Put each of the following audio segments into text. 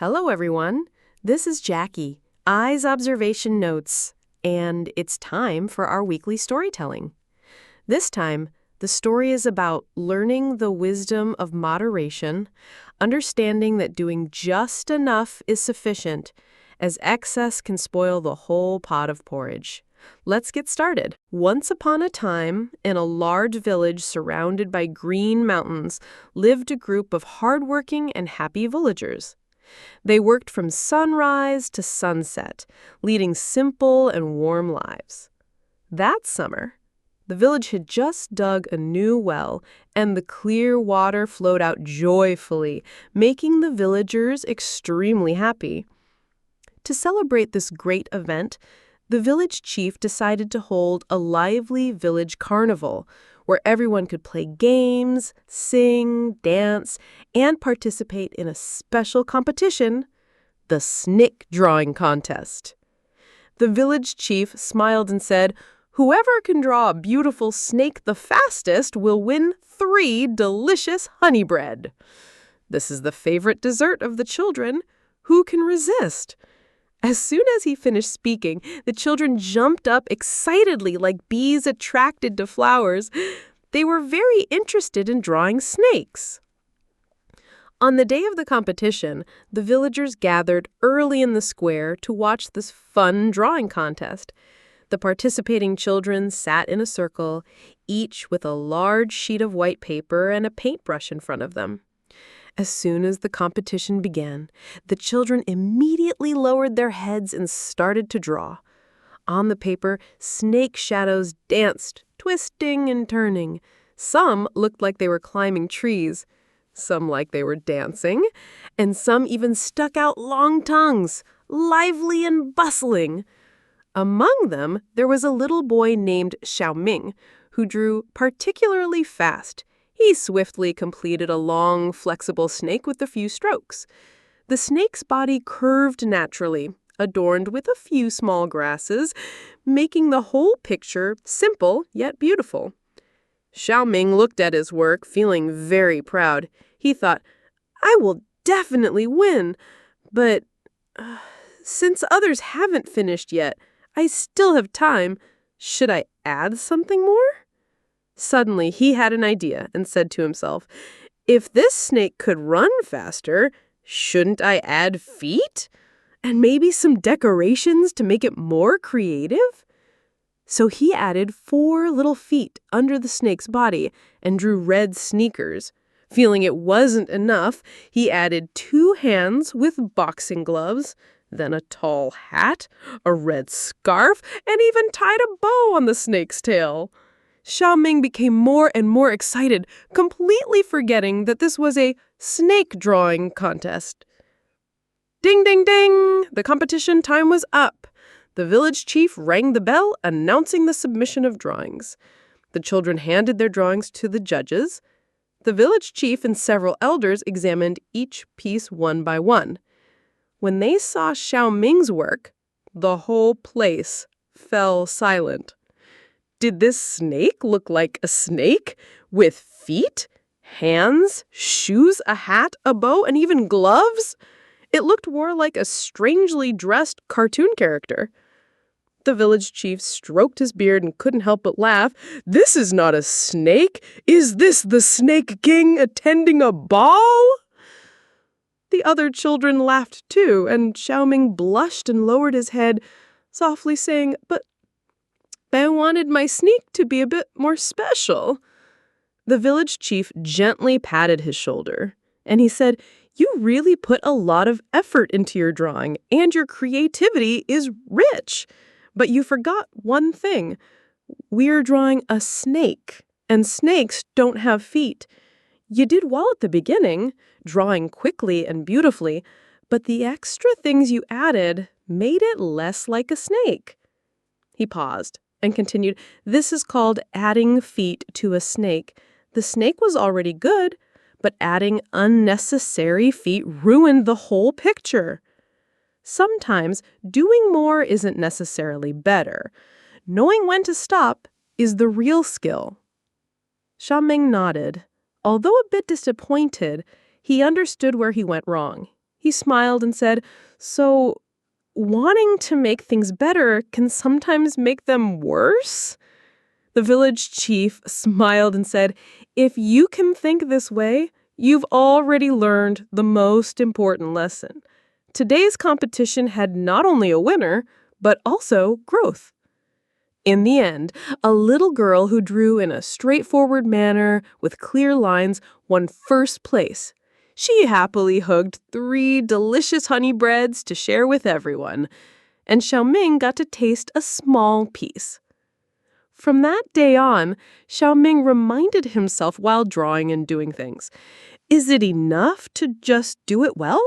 Hello, everyone. This is JackYi, Eyes Observation Notes, and it's time for our weekly storytelling. This time, the story is about learning the wisdom of moderation, understanding that doing just enough is sufficient, as excess can spoil the whole pot of porridge. Let's get started. Once upon a time, in a large village surrounded by green mountains, lived a group of hardworking and happy villagers. They worked from sunrise to sunset, leading simple and warm lives. That summer, the village had just dug a new well, and the clear water flowed out joyfully, making the villagers extremely happy. To celebrate this great event, the village chief decided to hold a lively village carnival, where everyone could play games, sing, dance, and participate in a special competition, the snake drawing contest. The village chief smiled and said, "Whoever can draw a beautiful snake the fastest will win 3 delicious honey bread. This is the favorite dessert of the children. Who can resist?" As soon as he finished speaking, the children jumped up excitedly like bees attracted to flowers. They were very interested in drawing snakes. On the day of the competition, the villagers gathered early in the square to watch this fun drawing contest. The participating children sat in a circle, each with a large sheet of white paper and a paintbrush in front of them. As soon as the competition began, the children immediately lowered their heads and started to draw. On the paper, snake shadows danced, twisting and turning. Some looked like they were climbing trees, some like they were dancing, and some even stuck out long tongues, lively and bustling. Among them, there was a little boy named Xiao Ming, who drew particularly fast. He swiftly completed a long, flexible snake with a few strokes. The snake's body curved naturally, adorned with a few small grasses, making the whole picture simple yet beautiful. Xiao Ming looked at his work, feeling very proud. He thought, "I will definitely win, but since others haven't finished yet, I still have time. Should I add something more?" Suddenly, he had an idea and said to himself, "If this snake could run faster, shouldn't I add feet? And maybe some decorations to make it more creative?" So he added 4 little feet under the snake's body and drew red sneakers. Feeling it wasn't enough, he added 2 hands with boxing gloves, then a tall hat, a red scarf, and even tied a bow on the snake's tail. Xiao Ming became more and more excited, completely forgetting that this was a snake drawing contest. Ding, ding, ding! The competition time was up. The village chief rang the bell, announcing the submission of drawings. The children handed their drawings to the judges. The village chief and several elders examined each piece one by one. When they saw Xiao Ming's work, the whole place fell silent. Did this snake look like a snake? With feet, hands, shoes, a hat, a bow, and even gloves? It looked more like a strangely dressed cartoon character. The village chief stroked his beard and couldn't help but laugh. "This is not a snake. Is this the Snake King attending a ball?" The other children laughed too, and Xiao Ming blushed and lowered his head, softly saying, But I wanted my snake to be a bit more special." The village chief gently patted his shoulder, and he said, "You really put a lot of effort into your drawing, and your creativity is rich. But you forgot one thing. We're drawing a snake, and snakes don't have feet. You did well at the beginning, drawing quickly and beautifully, but the extra things you added made it less like a snake." He paused and continued, "This is called adding feet to a snake. The snake was already good, but adding unnecessary feet ruined the whole picture. Sometimes doing more isn't necessarily better. Knowing when to stop is the real skill." Xiao Ming nodded. Although a bit disappointed, he understood where he went wrong. He smiled and said, "So, wanting to make things better can sometimes make them worse?" The village chief smiled and said, "If you can think this way, you've already learned the most important lesson. Today's competition had not only a winner, but also growth." In the end, a little girl who drew in a straightforward manner with clear lines won first place. She happily hugged 3 delicious honey breads to share with everyone, and Xiao Ming got to taste a small piece. From that day on, Xiao Ming reminded himself while drawing and doing things, is it enough to just do it well?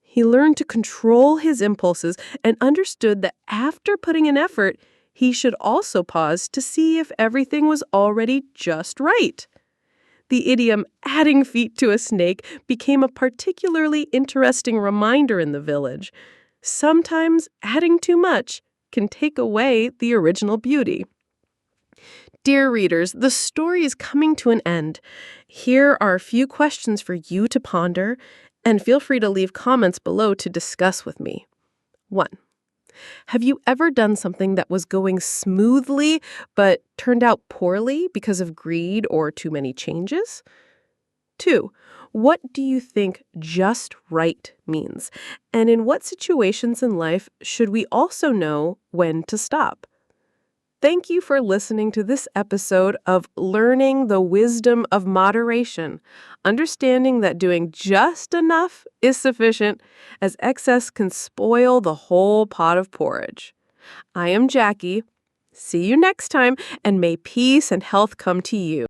He learned to control his impulses and understood that after putting in effort, he should also pause to see if everything was already just right. The idiom "adding feet to a snake" became a particularly interesting reminder in the village. Sometimes adding too much can take away the original beauty. Dear readers, the story is coming to an end. Here are a few questions for you to ponder, and feel free to leave comments below to discuss with me. 1. Have you ever done something that was going smoothly but turned out poorly because of greed or too many changes? 2. What do you think just right means? And in what situations in life should we also know when to stop? Thank you for listening to this episode of Learning the Wisdom of Moderation, understanding that doing just enough is sufficient, as excess can spoil the whole pot of porridge. I am JackYi. See you next time, and may peace and health come to you.